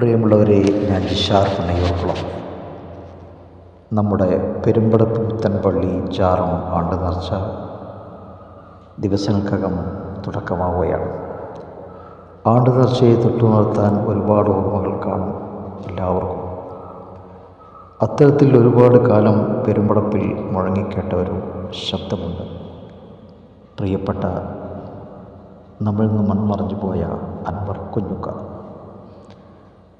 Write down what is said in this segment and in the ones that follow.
പ്രിയമുള്ളവരെ, ഞാൻ ജിഷാർ പനയൂർക്കുളം. നമ്മുടെ പെരുമ്പടപ്പ് പുത്തൻപള്ളി ജാറും ആണ്ട് നേർച്ച ദിവസങ്ങൾക്കകം തുടക്കമാവുകയാണ്. ആണ്ട് നേർച്ചയെ തൊട്ടുണർത്താൻ ഒരുപാട് ഓർമ്മകൾ കാണും എല്ലാവർക്കും. അത്തരത്തിൽ ഒരുപാട് കാലം പെരുമ്പടപ്പിൽ മുഴങ്ങിക്കേട്ട ഒരു ശബ്ദമുണ്ട്. പ്രിയപ്പെട്ട നമ്മിൽ നിന്ന് മൺമറഞ്ഞു പോയ അൻവർ കുഞ്ഞുക്ക.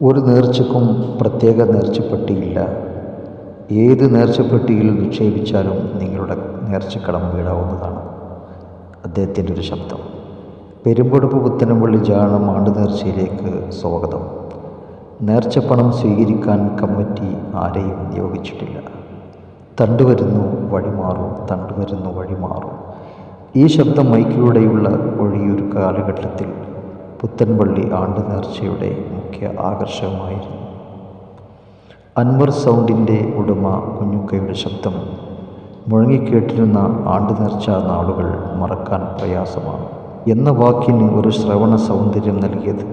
ഒരു നേർച്ചയ്ക്കും പ്രത്യേക നേർച്ചപ്പെട്ടിയില്ല. ഏത് നേർച്ചപ്പെട്ടിയിൽ നിക്ഷേപിച്ചാലും നിങ്ങളുടെ നേർച്ചക്കടം വീടാവുന്നതാണ് അദ്ദേഹത്തിൻ്റെ ഒരു ശബ്ദം. പെരുമ്പടപ്പ് പുത്തൻപള്ളി ജാണം ആണ്ട് നേർച്ചയിലേക്ക് സ്വാഗതം. നേർച്ചപ്പണം സ്വീകരിക്കാൻ കമ്മിറ്റി ആരെയും നിയോഗിച്ചിട്ടില്ല. തണ്ടുവരുന്നു വഴിമാറൂ, തണ്ടുവരുന്നു വഴിമാറൂ. ഈ ശബ്ദം മൈക്കിലൂടെയുള്ള ഒഴിയൊരു കാലഘട്ടത്തിൽ പുത്തൻപള്ളി ആണ്ട് നേർച്ചയുടെ മുഖ്യ ആകർഷകമായിരുന്നു. അൻവർ സൗണ്ടിൻ്റെ ഉടമ കുഞ്ഞുക്കയുടെ ശബ്ദം മുഴങ്ങിക്കേട്ടിരുന്ന ആണ്ട് നേർച്ച നാളുകൾ മറക്കാൻ പ്രയാസമാണ് എന്ന വാക്കിന് ഒരു ശ്രവണ സൗന്ദര്യം നൽകിയത്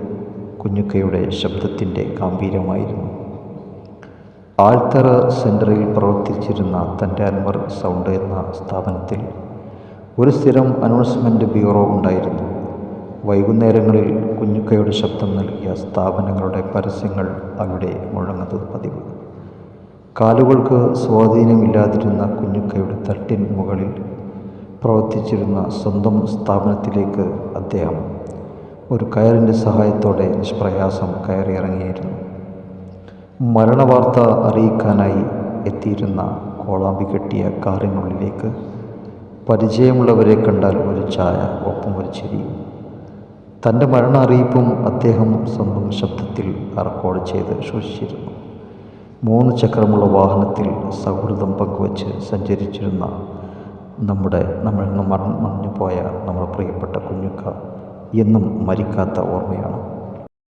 കുഞ്ഞുക്കയുടെ ശബ്ദത്തിൻ്റെ ഗാംഭീര്യമായിരുന്നു. ആൽത്തറ സെൻറ്ററിൽ പ്രവർത്തിച്ചിരുന്ന തൻ്റെ അൻവർ സൗണ്ട് എന്ന സ്ഥാപനത്തിൽ ഒരു സ്ഥിരം അനൗൺസ്മെൻറ്റ് ബ്യൂറോ ഉണ്ടായിരുന്നു. വൈകുന്നേരങ്ങളിൽ കുഞ്ഞുക്കയുടെ ശബ്ദം നൽകിയ സ്ഥാപനങ്ങളുടെ പരസ്യങ്ങൾ അവിടെ മുഴങ്ങുന്നത് പതിവ്. കാലുകൾക്ക് സ്വാധീനമില്ലാതിരുന്ന കുഞ്ഞുക്കയുടെ തട്ടിൻ മുകളിൽ പ്രവർത്തിച്ചിരുന്ന സ്വന്തം സ്ഥാപനത്തിലേക്ക് അദ്ദേഹം ഒരു കയറിൻ്റെ സഹായത്തോടെ നിഷ്പ്രയാസം കയറിയിറങ്ങിയിരുന്നു. മരണവാർത്ത അറിയിക്കാനായി എത്തിയിരുന്ന കോളാമ്പി കെട്ടിയ കാറിനുള്ളിലേക്ക് പരിചയമുള്ളവരെ കണ്ടാൽ ഒരു ചായ, ഒപ്പം ഒരു ചിരിയും. തൻ്റെ മരണ അറിയിപ്പും അദ്ദേഹം സ്വന്തം ശബ്ദത്തിൽ റെക്കോർഡ് ചെയ്ത് സൂക്ഷിച്ചിരുന്നു. 3 ചക്രമുള്ള വാഹനത്തിൽ സൗഹൃദം പങ്കുവച്ച് സഞ്ചരിച്ചിരുന്ന നമ്മിൽ നിന്ന് മറഞ്ഞു പോയ നമ്മുടെ പ്രിയപ്പെട്ട കുഞ്ഞുക്ക എന്നും മരിക്കാത്ത ഓർമ്മയാണ്.